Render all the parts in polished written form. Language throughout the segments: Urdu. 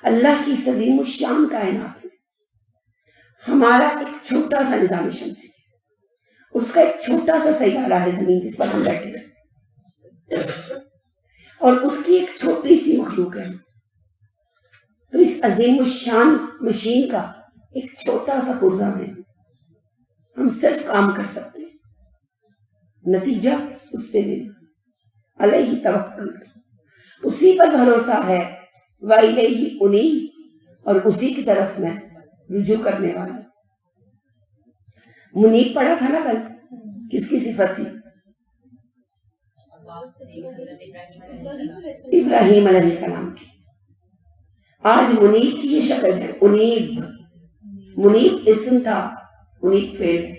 اللہ کی اس عظیم الشان کائنات میں ہمارا ایک چھوٹا سا نظام شمسی ہے، اس کا ایک چھوٹا سا سیارہ ہے زمین جس پر ہم بیٹھے ہیں، اور اس کی ایک چھوٹی سی مخلوق ہے. تو اس عظیم الشان مشین کا ایک چھوٹا سا پرزہ ہے، ہم صرف کام کر سکتے ہیں، نتیجہ اس سے دے علیہ توکل، اسی پر بھروسہ ہے، وَإِلَيْهِ أُنِيبُ، اور اسی کی طرف میں رجوع کرنے والا. منیب پڑھا تھا نا کل، کس کی صفت تھی؟ ابراہیم علیہ السلام کی. آج منیب کی یہ شکل ہے، انیب. منیب اسم تھا، انیب فعل ہے،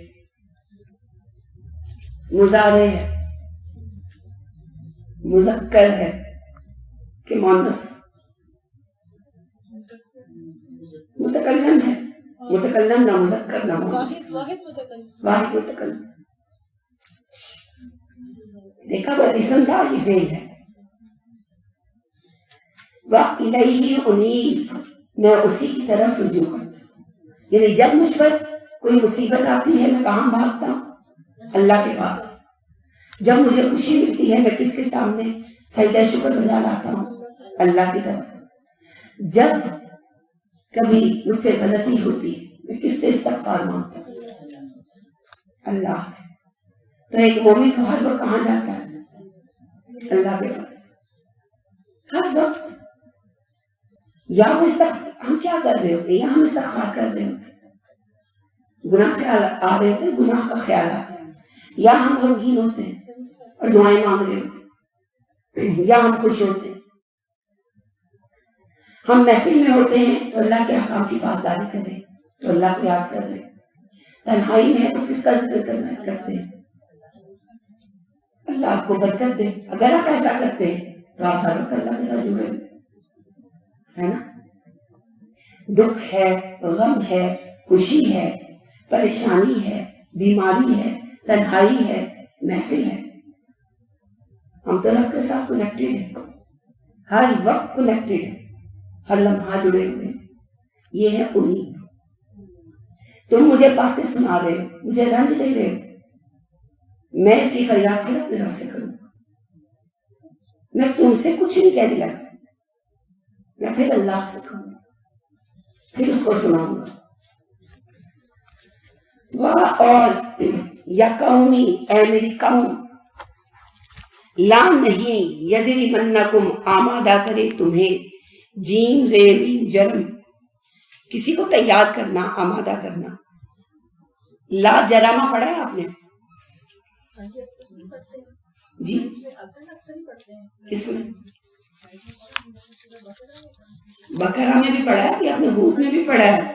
مضارع ہے، مذکر ہے کہ مؤنث، متکلم ہے، متکلم نہ مذکر نہ مؤنث، واحد متکلم. دیکھا وہ اسم تھا، یہ فعل ہے. وَإِلَيْهِ أُنِيبُ، میں اسی کی طرف رجوع کرتا ہوں. یعنی جب مجھ پر کوئی مصیبت آتی ہے میں کہاں بھاگتا ہوں؟ اللہ کے پاس. جب مجھے خوشی ملتی ہے میں کس کے سامنے سجدہ شکر بجا لاتا ہوں؟ اللہ کی طرف. جب کبھی مجھ سے غلطی ہوتی ہے میں کس سے استغفار مانگتا ہوں؟ اللہ سے. تو ایک مومن کو ہر وقت کہاں جاتا ہے؟ اللہ کے پاس ہر وقت. یا وہ ہم کیا کر رہے ہوتے ہیں، یا ہم استغفار کر رہے ہوتے ہیں، گناہ خیال آ رہے ہوتے ہیں، گناہ کا خیال آتا ہے، یا ہم غمگین ہوتے ہیں اور دعائیں مانگ رہے ہوتے ہیں، یا ہم خوش ہوتے ہیں. ہم محفل میں ہوتے ہیں تو اللہ کے احکام کی پاسداری کریں تو اللہ کو یاد کر رہے ہیں. تنہائی میں ہے تو کس کا ذکر کرتے ہیں؟ اللہ آپ کو برکت دے. اگر آپ ایسا کرتے ہیں تو آپ ہر وقت اللہ کے ساتھ جڑے ہے نا. دکھ ہے، غم ہے، خوشی ہے، پریشانی ہے، بیماری ہے، تنہائی ہے، محفل ہے، ہم تو رب کے ساتھ کنیکٹڈ ہیں، ہر وقت کنیکٹڈ ہیں، ہر لمحہ جڑے ہوئے ہیں. یہ ہے انیب. تم مجھے باتیں سنا رہے ہو، مجھے رنج دے رہے ہو، میں اس کی فریاد پھر اپنی طرف سے کروں گا. میں تم سے کچھ نہیں کہنے لگا، میں پھر اللہ سے کہوں گا، پھر اس کو سناؤں گا. واہ اور یا قومی، اے میری قوم، لا نہیں یجری منکم، آمادہ کرے تمہیں، جیم رے میم جرم، کسی کو تیار کرنا، آمادہ کرنا. لا جرامہ پڑھا ہے آپ نے؟ جی کس میں؟ بقرہ میں بھی پڑھا ہے کہ آپ نے ہود میں بھی پڑھا ہے؟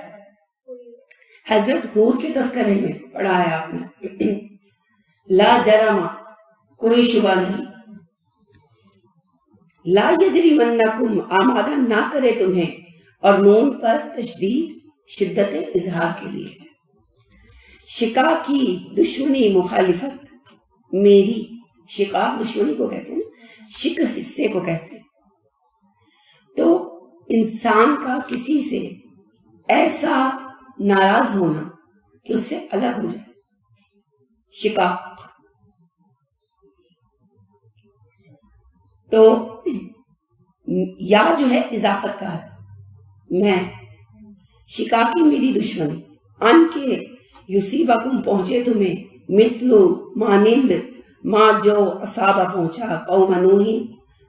حضرت ہود کے تذکرے میں پڑھا ہے آپ نے. لا جرم، کوئی شبہ نہیں. لا یجری منکم، آمادہ نہ کرے تمہیں، اور نون پر تشدید شدت اظہار کے لیے ہے. شقا کی دشمنی، مخالفت میری، شقاق دشمنی کو کہتے ہیں، شق حصے کو کہتے ہیں. تو انسان کا کسی سے ایسا ناراض ہونا کہ اس سے الگ ہو جائے، شقاق. تو یا جو ہے اضافت کا ہے، میں شقاقی میری دشمنی، ان کے یصیبکم پہنچے تمہیں، مثلو مانند، ما جو اصابہ پہنچا قوم نوح،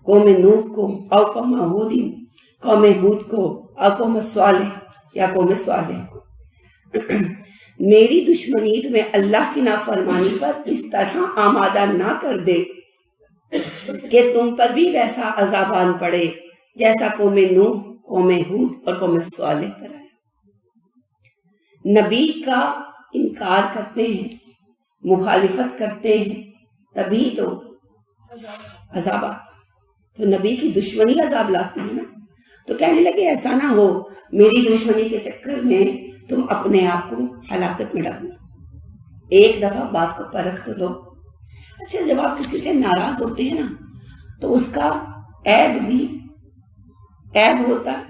قوم نوح کو، او قوم ہود، قوم ہود کو، او قوم صالح، یا قوم صالح کو. میری دشمنی تمہیں اللہ کی نافرمانی پر اس طرح آمادہ نہ کر دے کہ تم پر بھی ویسا عذاب آن پڑے جیسا قوم نوح، قوم ہود اور قوم صالح پر آیا. نبی کا انکار کرتے ہیں، مخالفت کرتے ہیں، تبھی تو عذاب آتا. تو نبی کی دشمنی عذاب لاتی ہے نا. تو کہنے لگے ایسا نہ ہو میری دشمنی کے چکر میں تم اپنے آپ کو ہلاکت میں ڈال لو. ایک دفعہ بات کو پرکھ تو لو. اچھا جب آپ کسی سے ناراض ہوتے ہیں نا تو اس کا عیب بھی عیب ہوتا ہے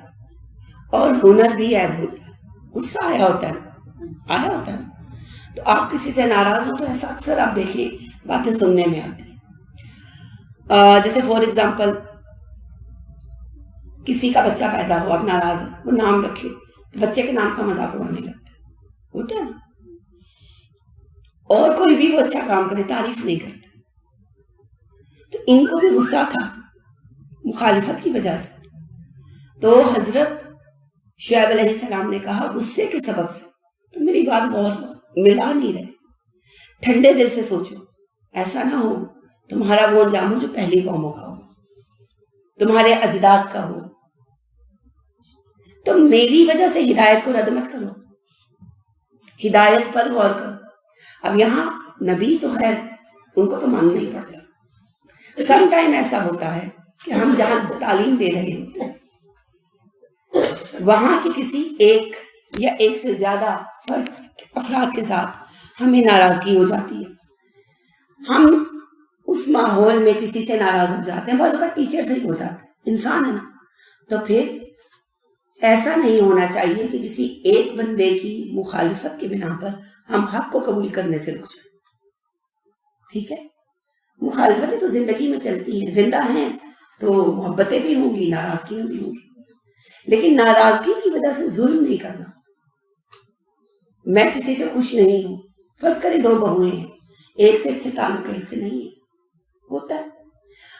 اور ہنر بھی عیب ہوتا ہے. غصہ آیا ہوتا ہے نا. تو آپ کسی سے ناراض ہو تو ایسا اکثر آپ دیکھیں باتیں سننے میں آتی ہیں. جیسے فور ایگزامپل کسی کا بچہ پیدا ہوا، اب ناراض ہے، وہ نام رکھے تو بچے کے نام کا مذاق اڑانے لگتا ہے، ہوتا ہے نا. اور کوئی بھی وہ اچھا کام کرے تعریف نہیں کرتا. تو ان کو بھی غصہ تھا مخالفت کی وجہ سے. تو حضرت شعیب علیہ السلام نے کہا غصے کے سبب سے تو میری بات غور ملا نہیں رہے، ٹھنڈے دل سے سوچو، ایسا نہ ہو تمہارا وہ انجام ہو جو پہلی قوموں کا ہو، تمہارے اجداد کا ہو. تو میری وجہ سے ہدایت کو رد مت کرو، ہدایت پر غور کرو. اب یہاں نبی تو خیر ان کو تو ماننا ہی پڑتا. سم ٹائم ایسا ہوتا ہے کہ ہم جہاں تعلیم دے رہے ہوتے ہیں وہاں کے کسی ایک یا ایک سے زیادہ افراد کے ساتھ ہمیں ناراضگی ہو جاتی ہے. ہم اس ماحول میں کسی سے ناراض ہو جاتے ہیں، بعض اوقات ٹیچر سے ہی ہو جاتے ہیں، انسان ہے نا. تو پھر ایسا نہیں ہونا چاہیے کہ کسی ایک بندے کی مخالفت کے بنا پر ہم حق کو قبول کرنے سے رک جائیں. ٹھیک ہے، مخالفتیں تو زندگی میں چلتی ہیں، زندہ ہیں تو محبتیں بھی ہوں گی، ناراضگیاں بھی ہوں گی، لیکن ناراضگی کی وجہ سے ظلم نہیں کرنا. میں کسی سے خوش نہیں ہوں، فرض کریں 2 بہویں ہیں، ایک سے اچھے تعلق ہے ایک سے نہیں ہے، ہوتا ہے.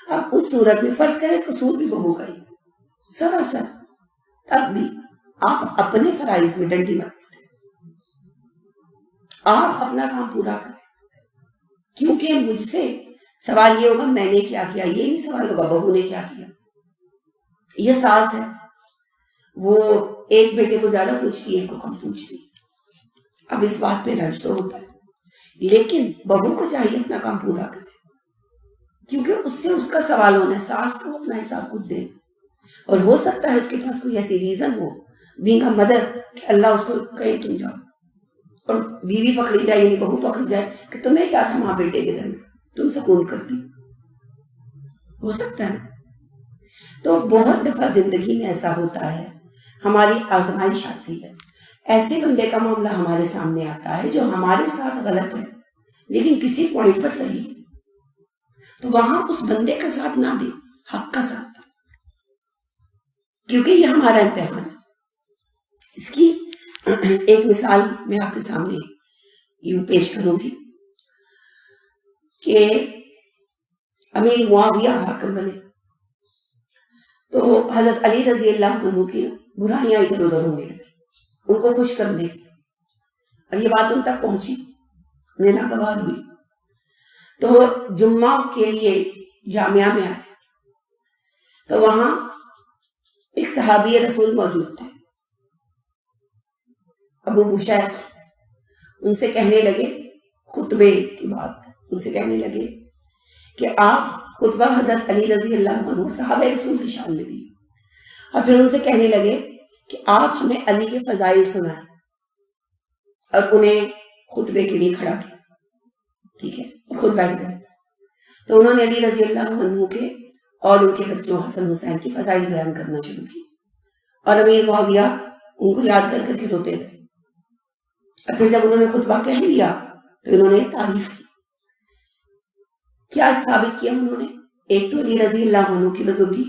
اب اس صورت میں فرض کریں قصور بھی بہو کا ہی سراسر، تب بھی آپ اپنے فرائض میں ڈنڈی مت دیں، آپ اپنا کام پورا کریں. کیونکہ مجھ سے سوال یہ ہوگا میں نے کیا کیا، یہ نہیں سوال ہوگا بہو نے کیا کیا. یہ ساس ہے، وہ ایک بیٹے کو زیادہ پوچھتی ہے ایک کو کم پوچھتی ہے. اب اس بات پہ رنج تو ہوتا ہے، لیکن بہو کو چاہیے اپنا کام پورا کرے، کیونکہ اس سے اس کا سوال ہونا ہے. ساس کو اپنا حساب خود دے، اور ہو سکتا ہے اس کے پاس کوئی ایسی reason who being a mother کہ اللہ اس کو کہے تم جاؤ، اور بیوی پکڑی جائے یعنی بہو پکڑی جائے کہ تمہیں کیا تھا ماں بیٹے کے درمیان، تم سکون کرتی. ہو سکتا ہے نا. تو بہت دفعہ زندگی میں ایسا ہوتا ہے، ہماری آزمائش آتی ہے، ایسے بندے کا معاملہ ہمارے سامنے آتا ہے جو ہمارے ساتھ غلط ہے لیکن کسی پوائنٹ پر صحیح ہے. تو وہاں اس بندے کا ساتھ نہ دے، حق کا ساتھ دے، کیونکہ یہ ہمارا امتحان ہے. اس کی ایک مثال میں آپ کے سامنے یوں پیش کروں گی کہ امیر معاویہ حاکم بنے تو حضرت علی رضی اللہ عنہ کی برائیاں ادھر ادھر ہونے لگی ان کو خوش کرنے کے لیے، اور یہ بات ان تک پہنچی، انہیں ناگوار ہوئی. تو جمعہ کے لیے جامعہ میں آئے تو وہاں ایک صحابی رسول موجود تھے، ابو بشیر. ان سے کہنے لگے خطبے کی بات، ان سے کہنے لگے کہ آپ خطبہ حضرت علی رضی اللہ عنہ صحابہ رسول کی شان میں دی، اور پھر ان سے کہنے لگے کہ آپ ہمیں علی کے فضائل سنائیں، اور انہیں خطبے کے لیے کھڑا کیا. ٹھیک ہے، اور خود بیٹھ گئے. تو انہوں نے علی رضی اللہ عنہ کے اور ان کے بچوں حسن حسین کی فضائل بیان کرنا شروع کی، اور امیر معاویہ ان کو یاد کر کر کے روتے رہے. اور پھر جب انہوں نے خطبہ کہہ لیا تو انہوں نے تعریف کی. کیا ثابت کیا انہوں نے؟ ایک تو علی رضی اللہ عنہ کی بزرگی،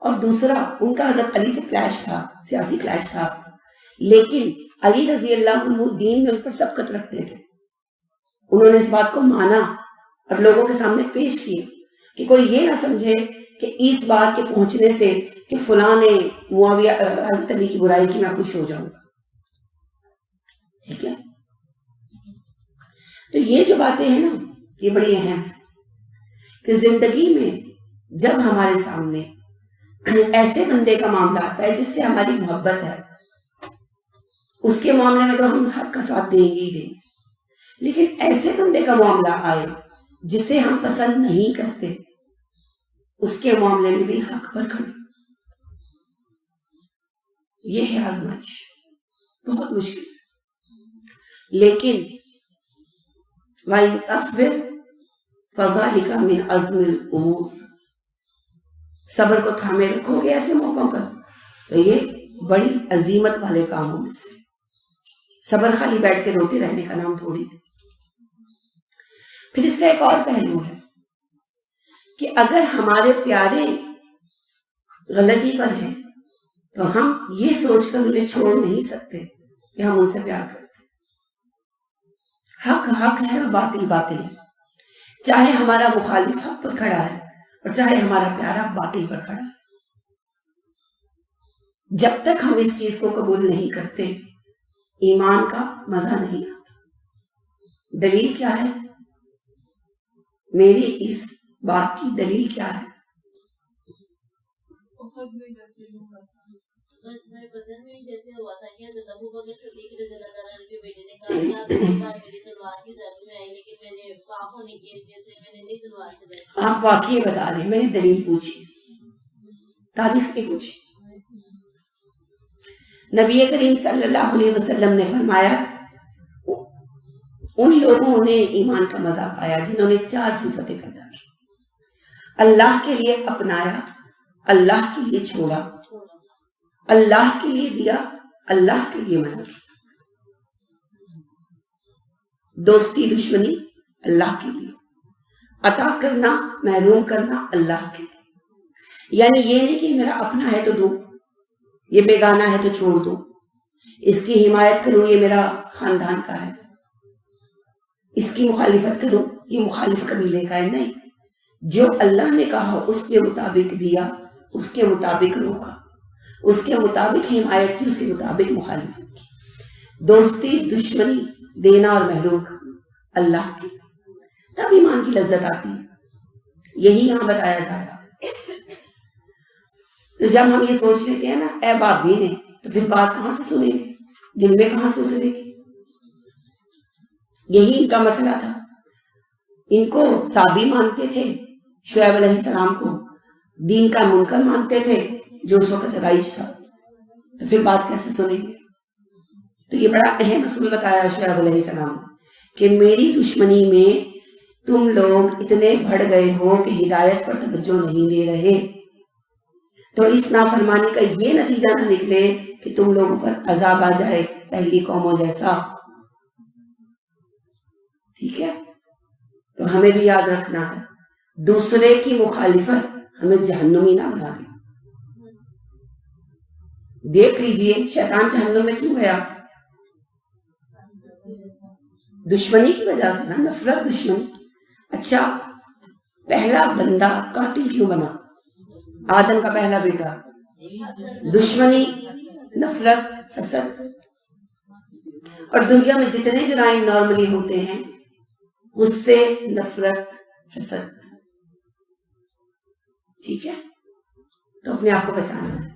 اور دوسرا ان کا حضرت علی سے کلیش تھا، سیاسی کلیش تھا، لیکن علی رضی اللہ عنہ دین میں ان پر سبقت رکھتے تھے. انہوں نے اس بات کو مانا اور لوگوں کے سامنے پیش کیا کہ کوئی یہ نہ سمجھے کہ اس بات کے پہنچنے سے کہ فلاں نے معاویہ حضرت علی کی برائی کی میں خوش ہو جاؤں گا. ٹھیک ہے، تو یہ جو باتیں ہیں نا یہ بڑی اہم ہے کہ زندگی میں جب ہمارے سامنے ایسے بندے کا معاملہ آتا ہے جس سے ہماری محبت ہے، اس کے معاملے میں تو ہم حق کا ساتھ دیں گے ہی دیں گے، لیکن ایسے بندے کا معاملہ آئے جسے ہم پسند نہیں کرتے، اس کے معاملے میں بھی حق پر کھڑے. یہ ہے آزمائش، بہت مشکل ہے. لیکن وَإِن تَصْبِرْ فَذَلِكَ مِنْ عَزْمِ الْأُمُورِ، صبر کو تھامے رکھو گے ایسے موقعوں پر تو یہ بڑی عظیمت والے کاموں میں سے. صبر خالی بیٹھ کے روتے رہنے کا نام تھوڑی ہے. پھر اس کا ایک اور پہلو ہے کہ اگر ہمارے پیارے غلطی پر ہیں تو ہم یہ سوچ کر انہیں چھوڑ نہیں سکتے کہ ہم ان سے پیار کرتے. حق حق ہے اور باطل باطل ہے. چاہے ہمارا مخالف حق پر کھڑا ہے اور چاہے ہمارا پیارا باطل پر کھڑا ہے. جب تک ہم اس چیز کو قبول نہیں کرتے ایمان کا مزہ نہیں آتا. دلیل کیا ہے؟ میری اس بات کی دلیل کیا ہے؟ جیسے ہوا تھا کہ حضرت ابوبکر صدیق رضی اللہ تعالیٰ عنہ کے بیٹے نے کہا کہ آپ کی بات میری تلوار کی ضرورت میں آئی لیکن میں نے پاک ہونے کی حیثیت سے میں نے نہیں تلوار چلائی. آپ واقعی بتا رہے ہیں, میں نے دلیل پوچھی, تاریخ نہیں پوچھی. نبی کریم صلی اللہ علیہ وسلم نے فرمایا ان لوگوں نے ایمان کا مزہ پایا جنہوں نے 4 صفتیں پیدا کی. اللہ کے لیے اپنایا, اللہ کے لیے چھوڑا, اللہ کے لیے دیا, اللہ کے لیے منع کیا. دوستی دشمنی اللہ کے لیے, عطا کرنا محروم کرنا اللہ کے لیے. یعنی یہ نہیں کہ میرا اپنا ہے تو دو, یہ بیگانہ ہے تو چھوڑ دو, اس کی حمایت کروں یہ میرا خاندان کا ہے, اس کی مخالفت کروں یہ مخالف قبیلے کا ہے. نہیں, جو اللہ نے کہا اس کے مطابق دیا, اس کے مطابق روکا, اس کے مطابق حمایت کی, اس کے مطابق مخالفت کی. دوستی دشمنی دینا اور محروم کرنا اللہ کی, تب ایمان کی لذت آتی ہے. یہی یہاں بتایا جا رہا ہے. تو جب ہم یہ سوچ لیتے ہیں نا اے باپ بھی نے, تو پھر بات کہاں سے سنیں گے, دل میں کہاں سے اترے گی. یہی ان کا مسئلہ تھا. ان کو صابی مانتے تھے, شعیب علیہ السلام کو دین کا منکر مانتے تھے جو اس وقت رائج تھا, تو پھر بات کیسے سنیں گے. تو یہ بڑا اہم اصول بتایا شعیب علیہ السلام نے کہ میری دشمنی میں تم لوگ اتنے بڑھ گئے ہو کہ ہدایت پر توجہ نہیں دے رہے, تو اس نافرمانی کا یہ نتیجہ نہ نکلے کہ تم لوگوں پر عذاب آ جائے پہلی قوموں جیسا. ٹھیک ہے, تو ہمیں بھی یاد رکھنا ہے دوسرے کی مخالفت ہمیں جہنمی نہ بنا دے. دیکھ لیجئے شیطان جہنم میں کیوں گیا؟ دشمنی کی وجہ سے نا, نفرت دشمنی. اچھا, پہلا بندہ قاتل کیوں بنا؟ آدم کا پہلا بیٹا. دشمنی, نفرت, حسد. اور دنیا میں جتنے جرائم نارملی ہوتے ہیں غصے, نفرت, حسد. ٹھیک ہے, تو اپنے آپ کو بچانا ہے.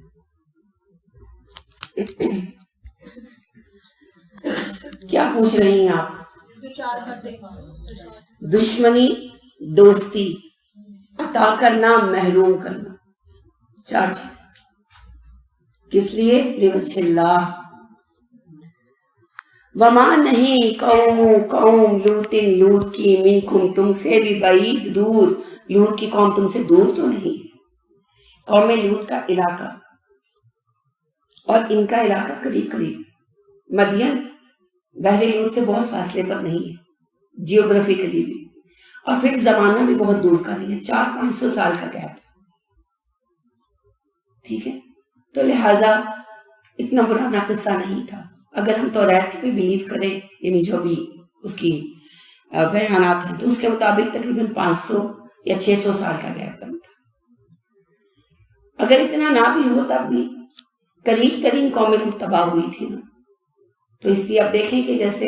کیا پوچھ رہی ہیں آپ؟ دشمنی, دوستی, عطا کرنا, محروم کرنا, 4 چیزیں. کس لیے؟ لوجہ اللہ. وما نہیں قوم لوط کی منکم, تم سے بھی بعید, دور. لوط کی قوم تم سے دور تو نہیں. قوم لوط کا علاقہ اور ان کا علاقہ قریب قریب. مدین بحر لوط سے بہت فاصلے پر نہیں ہے جیوگرافیکلی بھی, اور پھر زمانہ بھی بہت دور کا نہیں ہے, 400-500 سال کا گیپ ہے. ٹھیک ہے, تو لہٰذا اتنا پرانا قصہ نہیں تھا. اگر ہم توریت پہ بلیو کریں, یعنی جو بھی اس کی بیانات ہیں, تو اس کے مطابق تقریباً 500 یا 600 سال کا گیپ بنتا. اگر اتنا نہ بھی ہو تب بھی قریب ترین قومیں کو تباہ ہوئی تھی نا. تو اس لیے آپ دیکھیں کہ جیسے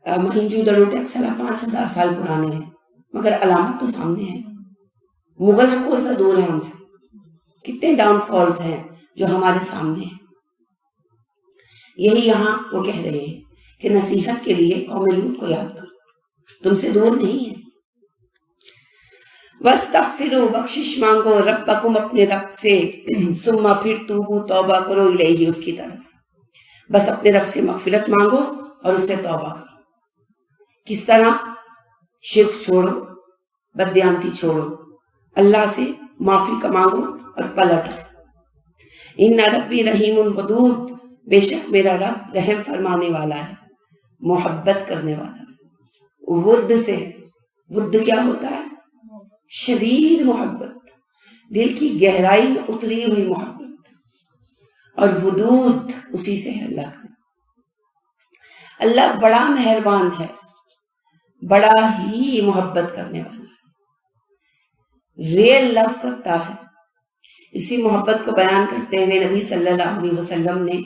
مہنجو دڑو ٹیکسلا 5000 سال پرانے ہیں, مگر علامت تو سامنے ہے. مغل ہم کون سا دور ہے ہم سے, کتنے ڈاؤن فالز ہیں جو ہمارے سامنے ہیں. یہی یہاں وہ کہہ رہے ہیں کہ نصیحت کے لیے قوم لوط کو یاد کرو, تم سے دور نہیں ہے. وَاسْتَغْفِرُوا, بخشش مانگو, ربکم, اپنے رب سے, ثم, پھر توبو, توبہ کرو, الیہ, اس کی طرف. بس اپنے رب سے مغفرت مانگو اور اس سے توبہ کرو. کس طرح؟ شرک چھوڑو, بددیانتی چھوڑو, اللہ سے معافی کا مانگو اور پلٹو. ان ربی رحیم ودود، بے شک میرا رب رحم فرمانے والا ہے، محبت کرنے والا ہے۔ ود سے، ود کیا ہوتا ہے؟ شدید محبت، دل کی گہرائی میں اتری ہوئی محبت، اور ودود اسی سے ہے اللہ کا۔ اللہ بڑا مہربان ہے، بڑا ہی محبت کرنے والا ہے، ریئل لو کرتا ہے۔ اسی محبت کو بیان کرتے ہوئے نبی صلی اللہ علیہ وسلم نے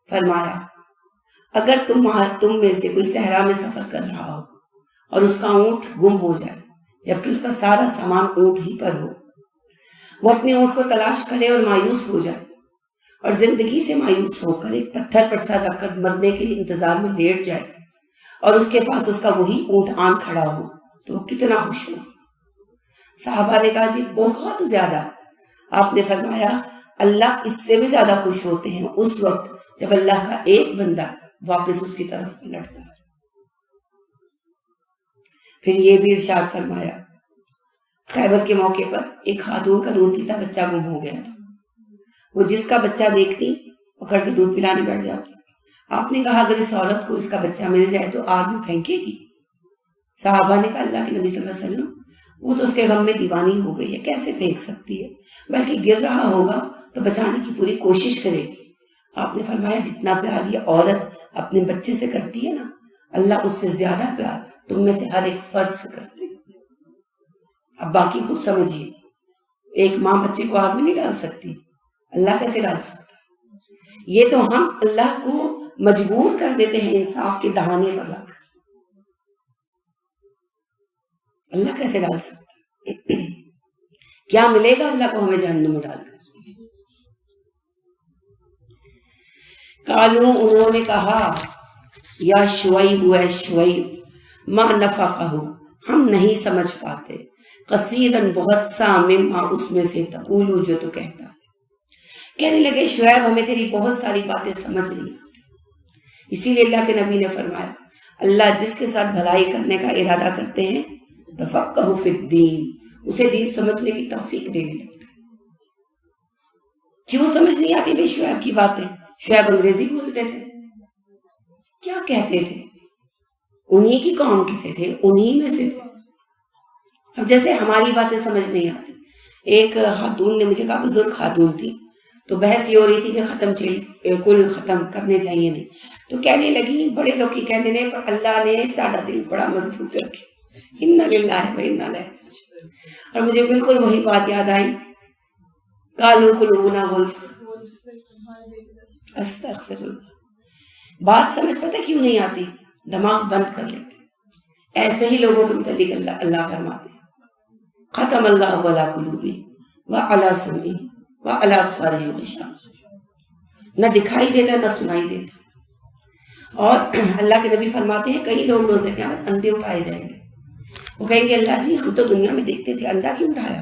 فرمایا، اگر تم میں سے کوئی صحرا میں سفر کر رہا ہو اور اس کا اونٹ گم ہو جائے جبکہ اس کا سارا سامان اونٹ ہی پر ہو، وہ اپنے اونٹ کو تلاش کرے اور مایوس ہو جائے اور زندگی سے مایوس ہو کر ایک پتھر پر سر رکھ کر مرنے کے انتظار میں لیٹ جائے اور اس کے پاس اس کا وہی اونٹ آن کھڑا ہو تو وہ کتنا خوش ہو۔ صحابہ نے کہا جی بہت زیادہ۔ آپ نے فرمایا اللہ اس سے بھی زیادہ خوش ہوتے ہیں اس وقت جب اللہ کا ایک بندہ واپس اس کی طرف پلٹتا ہے۔ پھر یہ بھی ارشاد فرمایا، خیبر کے موقع پر ایک خاتون کا دودھ پیتا بچہ گم ہو گیا تھا، وہ جس کا بچہ دیکھتی پکڑ کے دودھ پلانے بیٹھ جاتی۔ آپ نے کہا اگر اس عورت کو اس کا بچہ مل جائے تو آگ میں پھینکے گی؟ صحابہ نے کہا اللہ کے نبی صلی اللہ علیہ وسلم وہ تو اس کے غم میں دیوانی ہو گئی ہے، کیسے پھینک سکتی ہے، بلکہ گر رہا ہوگا تو بچانے کی پوری کوشش کرے گی۔ آپ نے فرمایا جتنا پیار یہ عورت اپنے بچے سے کرتی ہے نا، اللہ اس سے زیادہ پیار تم میں سے ہر ایک فرد سے کرتے ہیں۔ اب باقی خود سمجھیے، ایک ماں بچے کو آگ میں نہیں ڈال سکتی، اللہ کیسے ڈال سکتا ہے؟ یہ تو ہم اللہ کو مجبور کر دیتے ہیں انصاف کے دہانے پر لا کر، اللہ کیسے ڈال سکتا ہے؟ کیا ملے گا اللہ کو ہمیں جہنم میں ڈال کر؟ قالو انہوں نے کہا یا شعیب اے شعیب ما نفقہ ہم نہیں سمجھ پاتے، کثیراً بہت سا مما اس میں سے تقولو جو تو کہتا ہے۔ کہنے لگے شعیب ہمیں تیری بہت ساری باتیں سمجھ نہیں آتی۔ اسی لیے اللہ کے نبی نے فرمایا اللہ جس کے ساتھ بھلائی کرنے کا ارادہ کرتے ہیں تفقہ فی الدین، اسے دین سمجھنے کی توفیق دینے لگتا ہے۔ کیوں سمجھ نہیں آتی بھائی شعیب کی باتیں؟ شعیب انگریزی بولتے تھے، کیا کہتے تھے؟ انہی کی قوم کی سے تھے، انہی میں سے تھے۔ اب جیسے ہماری باتیں سمجھ نہیں آتی۔ ایک خاتون نے مجھے کہا، بزرگ خاتون تھی، تو بحث یہ ہو رہی تھی کہ کل ختم کرنے چاہیے نہیں، تو کہنے لگی بڑے لوگ کی کہنے نے پر اللہ نے ساڈا دل بڑا مضبوط رکھے، انا للہ و انا الیہ راجعون۔ اور مجھے بالکل وہی بات یاد آئی، قالوا قلوبنا غلف، استغفر اللہ۔ بات سمجھ پتہ کیوں نہیں آتی؟ دماغ بند کر لیتے۔ ایسے ہی لوگوں کے متعلق اللہ فرماتے ہیں ختم اللہ علی قلوبہم وعلی سمعہم وعلی ابصارہم غشاوہ، نہ دکھائی دیتا نہ سنائی دیتا۔ اور اللہ کے نبی فرماتے ہیں کئی لوگ روز قیامت اندھے اٹھائے جائیں گے، وہ کہیں گے اللہ جی ہم تو دنیا میں دیکھتے تھے، اندھا کیوں اٹھایا؟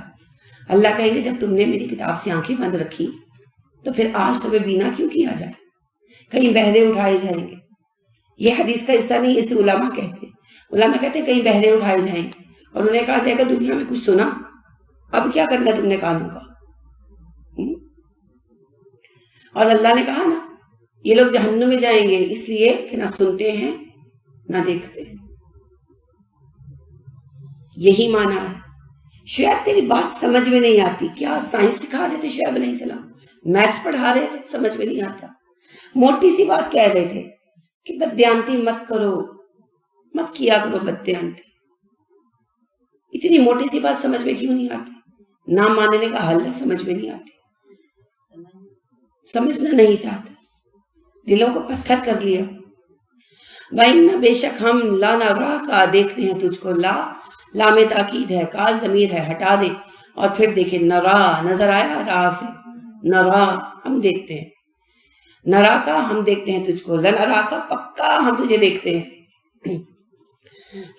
اللہ کہیں گے جب تم نے میری کتاب سے آنکھیں بند رکھی تو پھر آج تمہیں بینا کیوں کیا جائے؟ کہیں بہرے اٹھائے جائیں گے۔ یہ حدیث کا حصہ نہیں، اسے علماء کہتے ہیں۔ علماء کہتے ہیں کہیں بہرے اٹھائے جائیں گے اور انہیں کہا جائے گا دنیا میں کچھ سنا، اب کیا کرنا تم نے کانوں کا؟ اور اللہ نے کہا نا یہ لوگ جہنم میں جائیں گے اس لیے کہ نہ سنتے ہیں نہ دیکھتے ہیں۔ یہی معنی ہے۔ شعیب تیری بات سمجھ میں نہیں آتی، کیا سائنس سکھا رہے تھے شعیب علیہ السلام؟ میتھس پڑھا رہے تھے؟ سمجھ میں نہیں آتا۔ موٹی سی بات کہہ رہے تھے کہ بددیانتی مت کرو، مت کیا کرو بددیانتی۔ اتنی موٹی سی بات سمجھ میں کیوں نہیں آتی؟ نہ ماننے کا حل سمجھ میں نہیں آتی، سمجھنا نہیں چاہتے، دلوں کو پتھر کر لیا۔ وَإِنَّ بے شک ہم لا نَرَاكَ دیکھتے ہیں تجھ کو، لا میں تاکید ہے، کا ضمیر ہے ہٹا دے، اور پھر دیکھیں نرا، نظر آیا راہ سے، نرا ہم دیکھتے ہیں، نرا کا ہم دیکھتے ہیں تجھ کو، لنرا کا پکا ہم تجھے دیکھتے ہیں،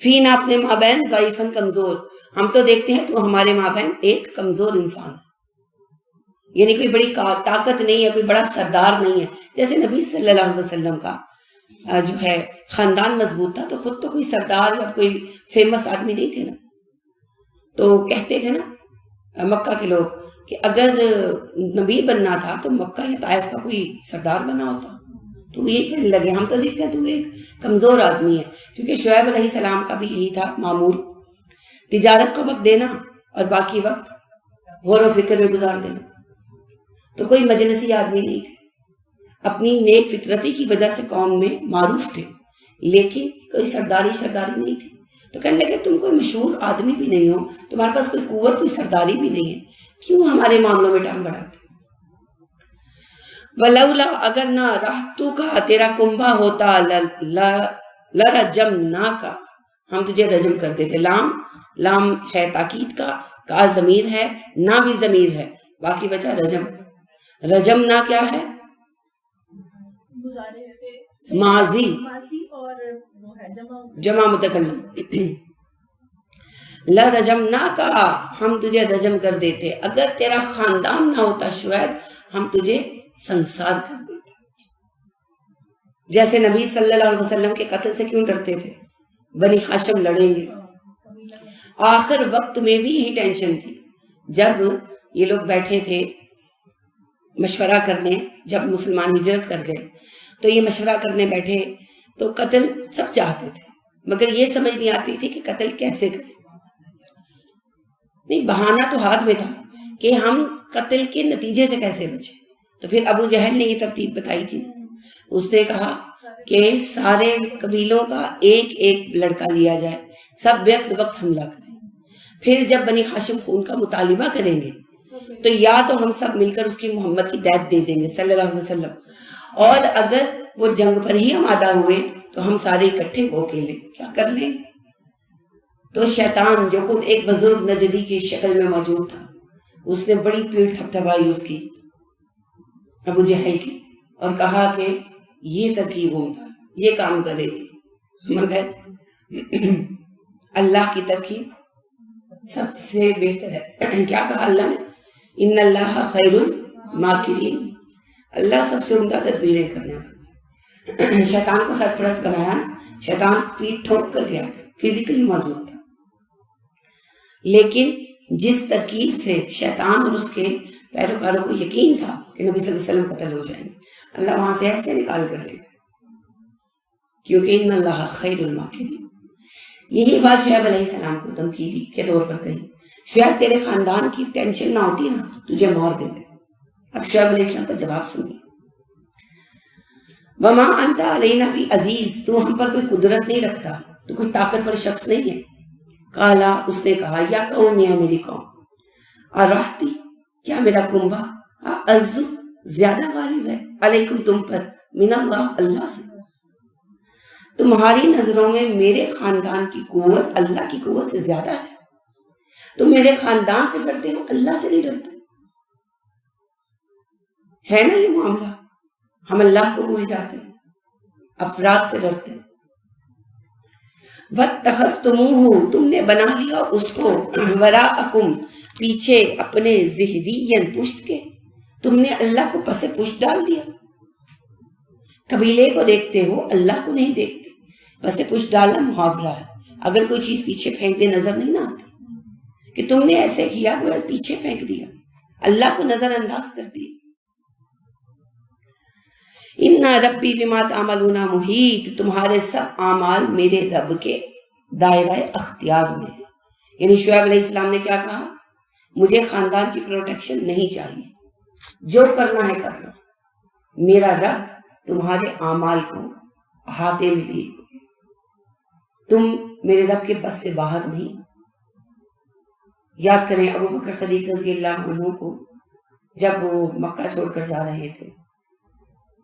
فینا اپنے مابین ضعیفاً کمزور، ہم تو دیکھتے ہیں تو ہمارے مابین ایک کمزور انسان ہے، یعنی کوئی بڑی طاقت نہیں ہے، کوئی بڑا سردار نہیں ہے۔ جیسے نبی صلی اللہ علیہ وسلم کا جو ہے خاندان مضبوط تھا تو خود تو کوئی سردار یا کوئی فیمس آدمی نہیں تھے نا، تو کہتے تھے نا مکہ کے لوگ کہ اگر نبی بننا تھا تو مکہ یا طائف کا کوئی سردار بنا ہوتا. تو یہ کہنے لگے ہم تو دیکھتے ہیں تو ایک کمزور آدمی ہے، کیونکہ شعیب علیہ السلام کا بھی یہی تھا معمول، تجارت کو وقت دینا اور باقی وقت غور و فکر میں گزار دینا. تو کوئی مجلسی آدمی نہیں تھے، اپنی نیک فطرتی کی وجہ سے قوم میں معروف تھے، لیکن کوئی سرداری نہیں تھی. تو کہنے لگے تم کوئی مشہور آدمی بھی نہیں ہو، تمہارے پاس کوئی قوت، کوئی سرداری بھی نہیں ہے، کیوں ہمارے معاملوں میں ٹانگ بڑھاتے؟ ولولا اگر نہ رہتو کا تیرا کنبا ہوتا لرجمناک، ہم تجھے رجم کر دیتے. لام ہے تاکید کا ضمیر ہے، نہ بھی ضمیر ہے، باقی بچا رجم نہ کیا ہے؟ ماضی اور جمع متکلم. لرجمناک، ہم تجھے رجم کر دیتے. اگر تیرا خاندان نہ ہوتا شعیب، ہم تجھے سنسار کر دیتے. جیسے نبی صلی اللہ علیہ وسلم کے قتل سے کیوں ڈرتے تھے؟ بنی ہاشم لڑیں گے. آخر وقت میں بھی یہی ٹینشن تھی. جب یہ لوگ بیٹھے تھے مشورہ کرنے، جب مسلمان ہجرت کر گئے تو یہ مشورہ کرنے بیٹھے تو قتل سب چاہتے تھے، مگر یہ سمجھ نہیں آتی تھی کہ قتل کیسے کریں. نہیں، بہانہ تو ہاتھ میں تھا کہ ہم قتل کے نتیجے سے کیسے بچیں. تو پھر ابو جہل نے یہ ترتیب بتائی تھی. اس نے کہا کہ سارے قبیلوں کا ایک ایک لڑکا لیا جائے، سب وقت حملہ کریں. پھر جب بنی ہاشم خون کا مطالبہ کریں گے تو یا تو ہم سب مل کر اس کی محمد کی دیت دے دیں گے صلی اللہ علیہ وسلم، اور اگر وہ جنگ پر ہی آمادہ ہوئے تو ہم سارے اکٹھے ہو کے کیا کر لیں گے. تو شیطان جو خود ایک بزرگ نجدی کی شکل میں موجود تھا، اس نے بڑی پیٹھ تھپتھپائی اس کی ابو جہل کی، اور کہا کہ یہ ترکیب ہوتا، یہ کام کرے گی، مگر اللہ کی ترکیب سب سے بہتر ہے. کیا کہا اللہ نے؟ ان اللہ خیر الماکرین، اللہ سب سے عمدہ تدبیریں کرنے والا. شیطان کو سرپرست بنایا نا، شیطان پیٹ ٹھوک کر گیا، فزیکلی موجود تھا، لیکن جس ترکیب سے شیطان اور اس کے پیروکاروں کو یقین تھا کہ نبی صلی اللہ علیہ وسلم قتل ہو جائیں گے، اللہ وہاں سے ایسے نکال کر لے گا، کیونکہ ان اللہ خیر الماکرین. یہی بات شعیب علیہ السلام کو دھمکی کے طور پر کہی. شعیب تیرے خاندان کی ٹینشن نہ ہوتی نا، تجھے مار دیتے. اب شعیب علیہ السلام کا جواب سنیے. وما انت علینا بعزیز، تو ہم پر کوئی قدرت نہیں رکھتا، تو کوئی طاقتور شخص نہیں ہے. کالا، اس نے کہا، یا قوم، یا میری قوم، ارحتی، کیا میرا کنبا، اعز، زیادہ غالب ہے، علیکم، تم پر، من اللہ، اللہ سے. تمہاری نظروں میں میرے خاندان کی قوت اللہ کی قوت سے زیادہ ہے. تم میرے خاندان سے ڈرتے ہو، اللہ سے نہیں ڈرتے. ہے نا یہ معاملہ؟ ہم اللہ کو بھول جاتے ہیں، افراد سے ڈرتے ہیں. وَاتَّخَذْتُمُوهُ، تم نے بنا لیا اس کو، وَرَاءَكُمْ، پیچھے اپنے، ظہرین، پشت کے. تم نے اللہ کو پس پشت ڈال دیا. قبیلے کو دیکھتے ہو، اللہ کو نہیں دیکھتے. پس پشت ڈالنا محاورہ ہے. اگر کوئی چیز پیچھے پھینکتے نظر نہیں نہ آتی کہ تم نے ایسے کیا، وہ پیچھے پھینک دیا، اللہ کو نظر انداز کر دیا. ان ربی بما تعملون محیط، تمہارے سب اعمال میرے رب کے دائرہ اختیار میں ہے. یعنی شعیب علیہ السلام نے کیا کہا؟ مجھے خاندان کی پروٹیکشن نہیں چاہیے، جو کرنا ہے کر لو، میرا رب تمہارے اعمال کو احاطے میں لیے ہوئے، تم میرے رب کے بس سے باہر نہیں. یاد کریں ابو بکر صدیق رضی اللہ عنہ کو جب وہ مکہ چھوڑ کر جا رہے تھے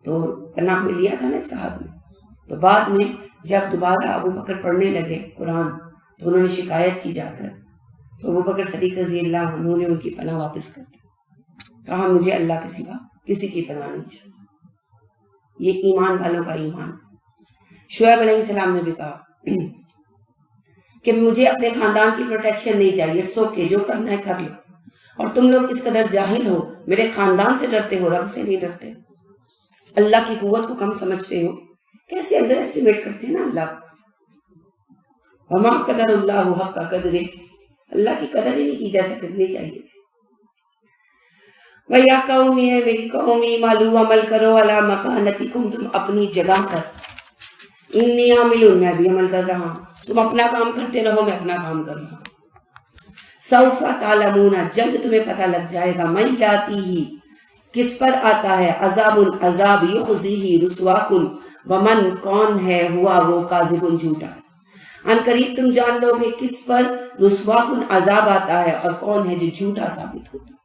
تو پناہ میں لیا تھا نا ایک صاحب نے. تو بعد میں جب دوبارہ ابو بکر پڑھنے لگے قرآن تو انہوں نے شکایت کی جا کر، تو ابو بکر صدیق رضی اللہ عنہ نے ان کی پناہ واپس کر دی. کہا مجھے اللہ کے سوا کسی کی پناہ نہیں چاہیے. یہ ایمان والوں کا ایمان. شعیب علیہ السلام نے بھی کہا کہ مجھے اپنے خاندان کی پروٹیکشن نہیں چاہیے، اٹس اوکے، جو کرنا ہے کر لو. اور تم لوگ اس قدر جاہل ہو، میرے خاندان سے ڈرتے ہو، رب سے نہیں ڈرتے. اللہ کی قوت کو کم سمجھتے ہو، کیسے انڈر ایسٹیمیٹ کرتے ہیں نا اللہ کو. وما قدر اللہ حق قدرہ، اللہ کی قدر ہی نہیں کی جیسے کرنی چاہیے تھی. وَيَا قَوْمِ ہے میری قومی مالو عمل کرو عَلَى مَكَانَتِكُمْ تم اپنی جگہ پر انی عامل میں بھی عمل کر رہا ہوں تم اپنا کام کرتے رہو میں اپنا کام کروں گا سوف تعلمون جلد تمہیں پتہ لگ جائے گا من یاتیہ کس پر آتا ہے عذاب عذاب یخزیہ رسوا کن ومن کون ہے ہوا وہ کاذب جھوٹا ان قریب تم جان لو گے کس پر رسوا کن عذاب آتا ہے اور کون ہے جو جھوٹا ثابت ہوتا ہے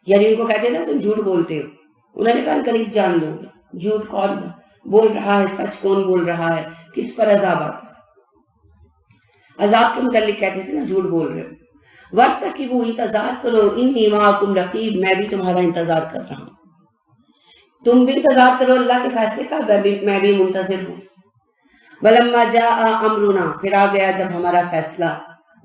یعنی ان کو کہتے ہیں نا تم جھوٹ بولتے ہو انہوں نے کہا ان قریب جان لو گے جھوٹ کون بول رہا ہے سچ کون بول رہا ہے کس پر عذاب آتا ہے عذاب کے متعلق کہتے تھے نا جھوٹ بول رہے ہو وَارْتَقِبُوا انتظار کرو انی مَعَکُمْ رقیب میں بھی تمہارا انتظار کر رہا ہوں تم بھی انتظار کرو اللہ کے فیصلے کا میں بھی منتظر ہوں وَلَمَّا جَاءَ أَمْرُنَا پھر آ گیا جب ہمارا فیصلہ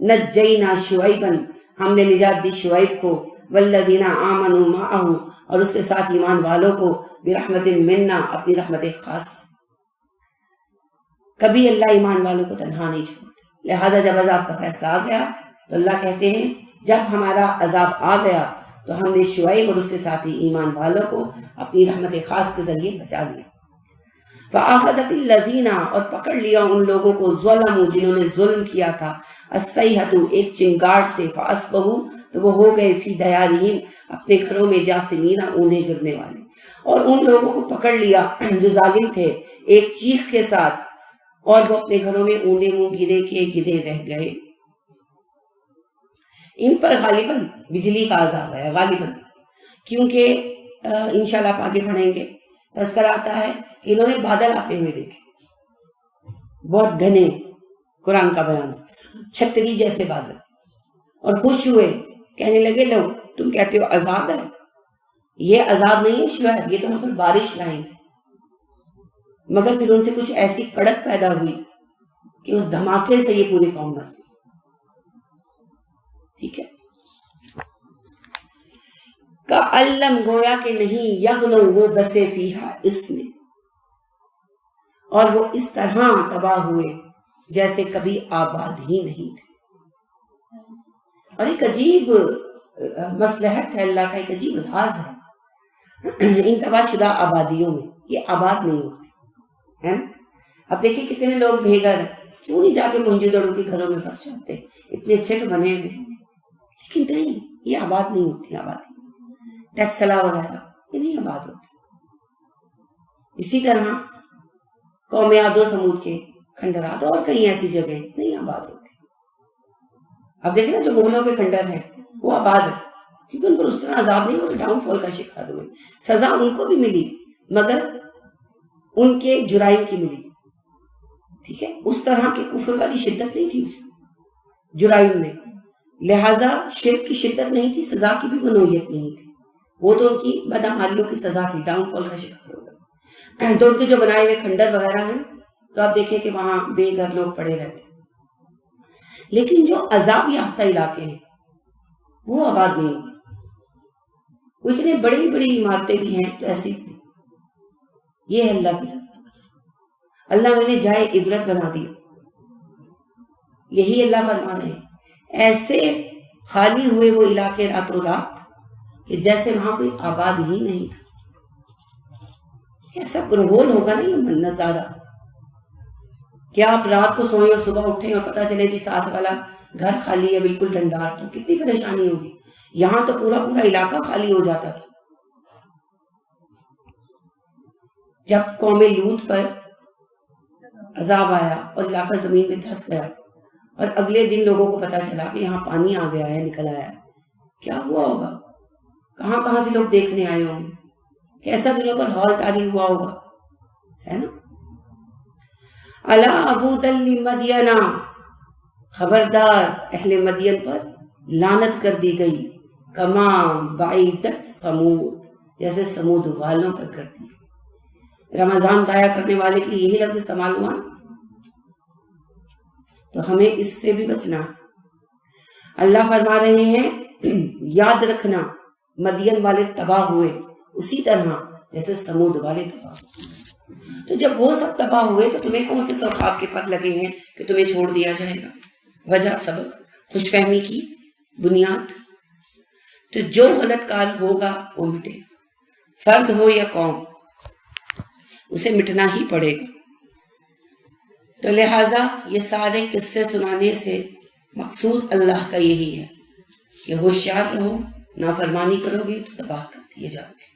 نَجَّيْنَا شُعَيْبًا ہم نے نجات دی شعیب کو والذین آمنوا معه اور اس کے ساتھ ایمان والوں کو برحمت منا اپنی رحمت خاص سے کبھی اللہ ایمان والوں کو تنہا نہیں چھوڑتے لہذا جب عذاب کا فیصلہ آ گیا تو اللہ کہتے ہیں جب ہمارا عذاب آ گیا تو ہم نے شعیب اور اس کے ساتھ ایمان والوں کو اپنی رحمت خاص کے ذریعے بچا لیا فَأَخَذَتِ الَّذِينَ اور پکڑ لیا ان لوگوں کو ظلموا جنہوں نے ظلم کیا تھا الصیحۃ ایک چنگاڑ سے فَأَصْبَحُوا تو وہ ہو گئے فی دیارہم اپنے گھروں میں جاثمین اوندے گرنے والے اور ان لوگوں کو پکڑ لیا جو ظالم تھے ایک چیخ کے ساتھ اور وہ اپنے گھروں میں اوندے منہ گرے کے گرے رہ گئے ان پر غالباً بجلی کا عذاب ہے غالباً کیونکہ انشاءاللہ آپ آگے پڑھیں گے تذکرہ آتا ہے کہ انہوں نے بادل آتے ہوئے دیکھے بہت گھنے قرآن کا بیان چھتری جیسے بادل اور خوش ہوئے کہنے لگے لو تم کہتے ہو عذاب ہے یہ عذاب نہیں ہے شعیب یہ تو ہم پر بارش لائیں گے مگر پھر ان سے کچھ ایسی کڑک پیدا ہوئی کہ اس دھماکے سے یہ پوری قوم مر گئی ٹھیک ہے کَأَلَّمْ گویا کہ نہیں یغنوا وہ بسے فیہا اس میں اور وہ اس طرح تباہ ہوئے جیسے کبھی آباد ہی نہیں تھے اور ایک عجیب مصلحت ہے اللہ کا ایک عجیب راز ہے ان تباہ شدہ آبادیوں میں یہ آباد نہیں ہوتے ہے نا اب دیکھیں کتنے لوگ بے گھر کیوں نہیں جا کے موجودڑوں کے گھروں میں پھنس جاتے اتنے اچھے تو بنے ہوئے لیکن نہیں یہ آباد نہیں ہوتی آبادی ٹیکسلا وغیرہ یہ نہیں آباد ہوتی اسی طرح قوم عاد و ثمود کے کھنڈرات اور کئی ایسی جگہیں نہیں آباد ہوتی اب دیکھیں نا جو مغلوں کے کھنڈر ہیں وہ آباد ہے کیونکہ ان پر اس طرح عذاب نہیں ہوئے ڈاؤن فال کا شکار ہوئے سزا ان کو بھی ملی مگر ان کے جرائم کی ملی ٹھیک ہے اس طرح کے کفر والی شدت نہیں تھی اس جرائم میں لہذا شرک کی شدت نہیں تھی سزا کی بھی وہ نوعیت نہیں تھی وہ تو ان کی بدعمالیوں کی سزا تھی ڈاؤن فال کا شکار ہو گئے تو ان کے جو بنائے ہوئے کھنڈر وغیرہ ہیں تو آپ دیکھیں کہ وہاں بے گھر لوگ پڑے رہتے لیکن جو عذاب یافتہ علاقے ہیں وہ آباد نہیں وہ اتنے بڑی بڑی عمارتیں بھی ہیں تو ایسی بھی یہ ہے اللہ کی سزا اللہ نے جائے عبرت بنا دیا یہی اللہ فرما رہے ہیں ایسے خالی ہوئے وہ علاقے راتوں رات کہ جیسے وہاں کوئی آباد ہی نہیں تھا کیسا پرہول ہوگا نا یہ نظارہ کیا آپ رات کو سوئیں اور صبح اٹھیں اور پتہ چلے جی ساتھ والا گھر خالی ہے بالکل ڈنڈار تو کتنی پریشانی ہوگی یہاں تو پورا پورا علاقہ خالی ہو جاتا تھا جب قوم لوط پر عذاب آیا اور علاقہ زمین میں دھس گیا اور اگلے دن لوگوں کو پتا چلا کہ یہاں پانی آ گیا ہے نکل آیا ہے کیا ہوا ہوگا کہاں کہاں سے لوگ دیکھنے آئے ہوں گے کیسا دنوں پر ہال تاری ہوا ہوگا ہے نا الا ابودا لمدین خبردار اہل مدین پر لعنت کر دی گئی کما بعیدت ثمود جیسے سمود والوں پر کر دی گئی رمضان ضائع کرنے والے کے لیے یہی لفظ استعمال ہوا نا تو ہمیں اس سے بھی بچنا ہے اللہ فرما رہے ہیں یاد رکھنا مدین والے تباہ ہوئے اسی طرح جیسے سمود والے تباہ ہوئے تو جب وہ سب تباہ ہوئے تو تمہیں کون سے سوخاب کے پر لگے ہیں کہ تمہیں چھوڑ دیا جائے گا وجہ سبب خوش فہمی کی بنیاد تو جو غلط کار ہوگا وہ مٹے گا، فرد ہو یا قوم، اسے مٹنا ہی پڑے گا۔ تو لہٰذا یہ سارے قصے سنانے سے مقصود اللہ کا یہی ہے کہ ہوشیار رہو، نافرمانی کرو گے تو تباہ کر دیے جاؤ گے۔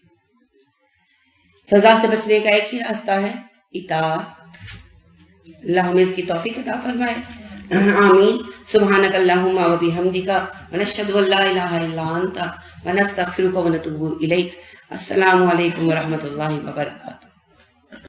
سزا سے بچنے کا ایک ہی راستہ ہے، اطاعت۔ اللہ ہمیں اس کی توفیق عطا فرمائے، آمین۔ سبحانک اللہم و بحمدک ونشہد ان لا الہ الا انت ونستغفرک ونتوب الیک۔ السلام علیکم ورحمۃ اللہ وبرکاتہ۔